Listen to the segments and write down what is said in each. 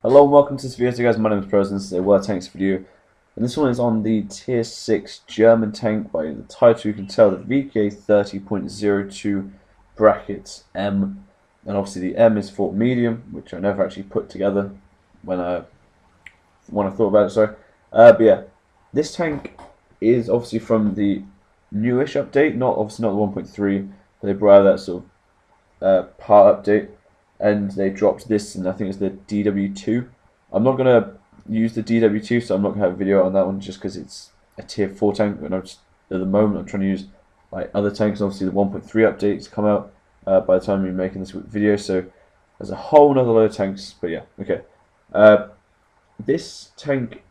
Hello and welcome to this video. So guys, my name is Pros and this is a World Tanks video. And this one is on the Tier 6 German tank. By the title you can tell the VK 30.02 brackets M. And obviously the M is for medium, which I never actually put together when I thought about it, sorry. But yeah, this tank is obviously from the newish update, obviously not the 1.3, but they brought out that sort of part update. And they dropped this, and I think it's the DW2. I'm not going to use the DW2, so I'm not going to have a video on that one just because it's a tier 4 tank. And at the moment, I'm trying to use like other tanks. Obviously, the 1.3 updates come out by the time we're making this video, so there's a whole nother load of tanks. But yeah, okay. This tank,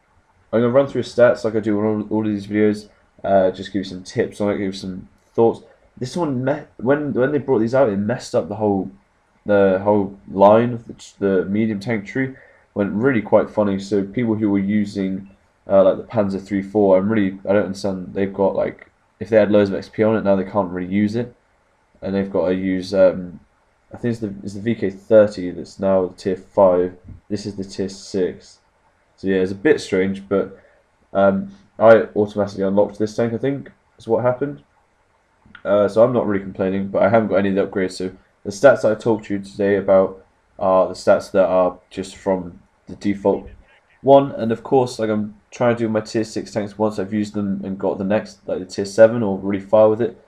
I'm going to run through stats like I do on all of these videos, just give you some tips on it, give you some thoughts. This one, when they brought these out, it messed up the whole line of the medium tank tree. Went really quite funny. So people who were using like the Panzer 3-4, I don't understand. They've got like, if they had loads of XP on it, now they can't really use it, and they've got to use I think it's the VK 30 that's now tier 5. This is the tier 6. So yeah, it's a bit strange, but I automatically unlocked this tank, I think is what happened. So I'm not really complaining, but I haven't got any of the upgrades. So the stats that I talked to you today about are the stats that are just from the default one, and of course, like I'm trying to do my tier 6 tanks once I've used them and got the next, like the tier 7, or really far with it.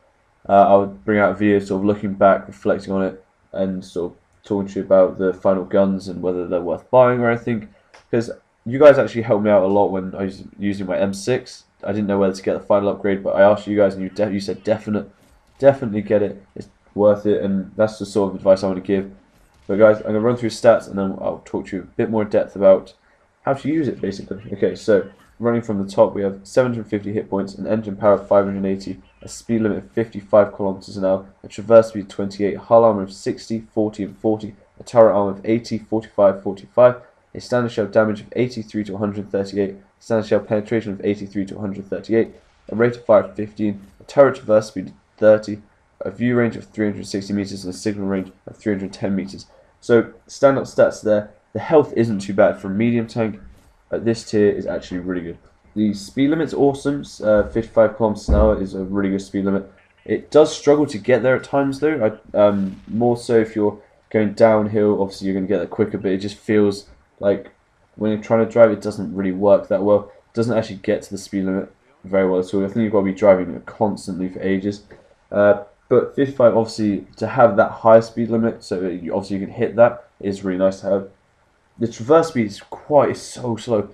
I would bring out a video sort of looking back, reflecting on it, and sort of talking to you about the final guns and whether they're worth buying or anything. Because you guys actually helped me out a lot when I was using my M6. I didn't know whether to get the final upgrade, but I asked you guys, and you said definitely get it. It's worth it, and that's the sort of advice I want to give. But guys, I'm going to run through stats and then I'll talk to you a bit more in depth about how to use it basically. Okay, so running from the top, we have 750 hit points, an engine power of 580, a speed limit of 55 kilometers an hour, a traverse speed of 28, hull armor of 60, 40 and 40, a turret armor of 80, 45, 45, a standard shell damage of 83 to 138, standard shell penetration of 83 to 138, a rate of fire of 15, a turret traverse speed of 30, a view range of 360 meters and a signal range of 310 meters. So standout stats there. The health isn't too bad for a medium tank. This tier is actually really good. The speed limit's awesome. 55 kilometers an hour is a really good speed limit. It does struggle to get there at times though. More so if you're going downhill, obviously you're going to get there quicker, but it just feels like when you're trying to drive, it doesn't really work that well. It doesn't actually get to the speed limit very well at all. I think you've got to be driving constantly for ages. But 55, obviously, to have that high speed limit, so obviously you can hit that, is really nice to have. The traverse speed is so slow.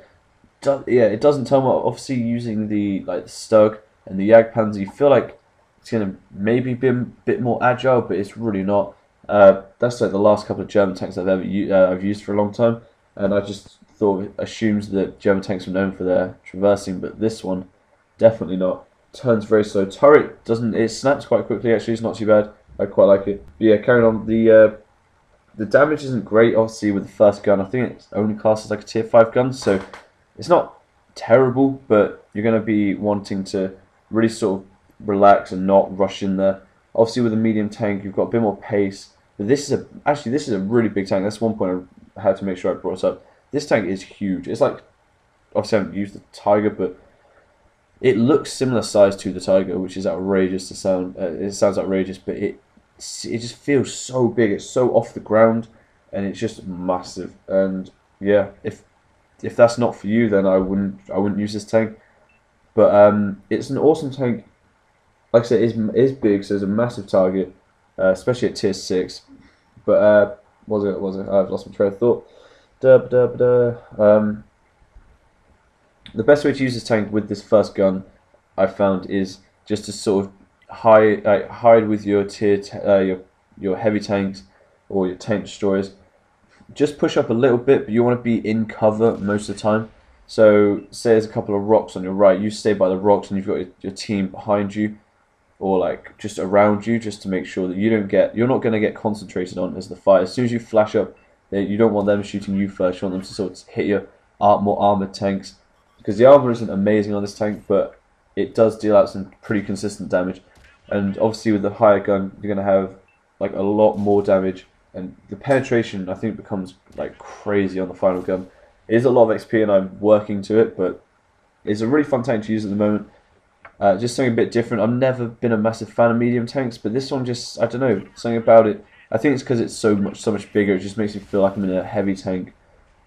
Yeah, it doesn't tell me. Obviously, using the Stug and the Jagdpanzer, you feel like it's gonna maybe be a bit more agile, but it's really not. That's like the last couple of German tanks I've used for a long time, and I just thought it assumes that German tanks were known for their traversing, but this one definitely not. Turns very slow. Turret it snaps quite quickly actually, it's not too bad. I quite like it. But yeah, carrying on, the damage isn't great obviously with the first gun. I think it's only classed as like a tier 5 gun, so it's not terrible, but you're going to be wanting to really sort of relax and not rush in there. Obviously with a medium tank you've got a bit more pace, but this is a really big tank. That's one point I had to make sure I brought up. This tank is huge. It's like, obviously I haven't used the Tiger, but it looks similar size to the Tiger, which is outrageous to sound. It sounds outrageous, but it just feels so big. It's so off the ground, and it's just massive. And yeah, if that's not for you, then I wouldn't use this tank. But it's an awesome tank. Like I said, it is big, so it's a massive target, especially at tier 6. But was it? I've lost my train of thought. The best way to use this tank with this first gun, I found, is just to sort of hide with your your heavy tanks or your tank destroyers. Just push up a little bit, but you want to be in cover most of the time. So say there's a couple of rocks on your right, you stay by the rocks and you've got your team behind you, or like just around you, just to make sure that you're not going to get concentrated on as the fight. As soon as you flash up, you don't want them shooting you first. You want them to sort of hit your more armored tanks. Because the armor isn't amazing on this tank, but it does deal out some pretty consistent damage. And obviously with the higher gun, you're going to have like a lot more damage and the penetration I think becomes like crazy on the final gun. It is a lot of XP, and I'm working to it, but it's a really fun tank to use at the moment. Just something a bit different. I've never been a massive fan of medium tanks, but this one just, I don't know, something about it. I think it's because it's so much bigger. It just makes me feel like I'm in a heavy tank,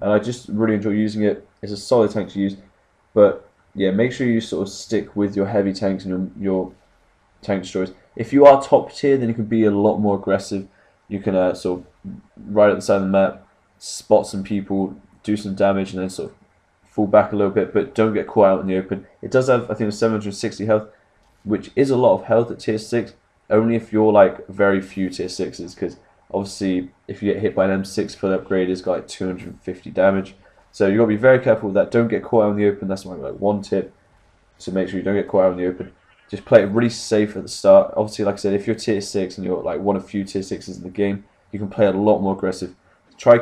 and I just really enjoy using it. It's a solid tank to use, but yeah, make sure you sort of stick with your heavy tanks and your tank destroyers. If you are top tier, then you can be a lot more aggressive. You can sort of right at the side of the map, spot some people, do some damage, and then sort of fall back a little bit, but don't get caught out in the open. It does have, I think, 760 health, which is a lot of health at tier 6, only if you're like very few tier 6s, because obviously if you get hit by an M6 full upgrade, it's got like 250 damage. So you've got to be very careful with that. Don't get caught out in the open. That's my like one tip. So make sure you don't get caught out in the open. Just play it really safe at the start. Obviously, like I said, if you're tier 6 and you're like one of few tier 6s in the game, you can play a lot more aggressive. Try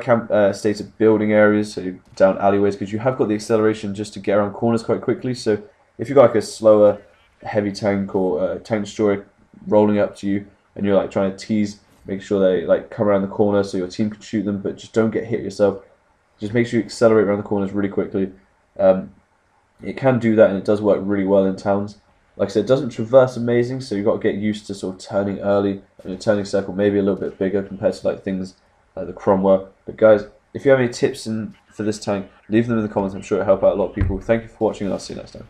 stay to building areas, so down alleyways, because you have got the acceleration just to get around corners quite quickly. So if you've got like a slower heavy tank or tank destroyer rolling up to you, and you're like trying to tease, make sure they like come around the corner so your team can shoot them, but just don't get hit yourself. Just make sure you accelerate around the corners really quickly. It can do that, and it does work really well in towns. Like I said, it doesn't traverse amazing, so you've got to get used to sort of turning early, and your turning circle maybe a little bit bigger compared to like things like the Cromwell. But guys, if you have any tips for this tank, leave them in the comments. I'm sure it'll help out a lot of people. Thank you for watching, and I'll see you next time.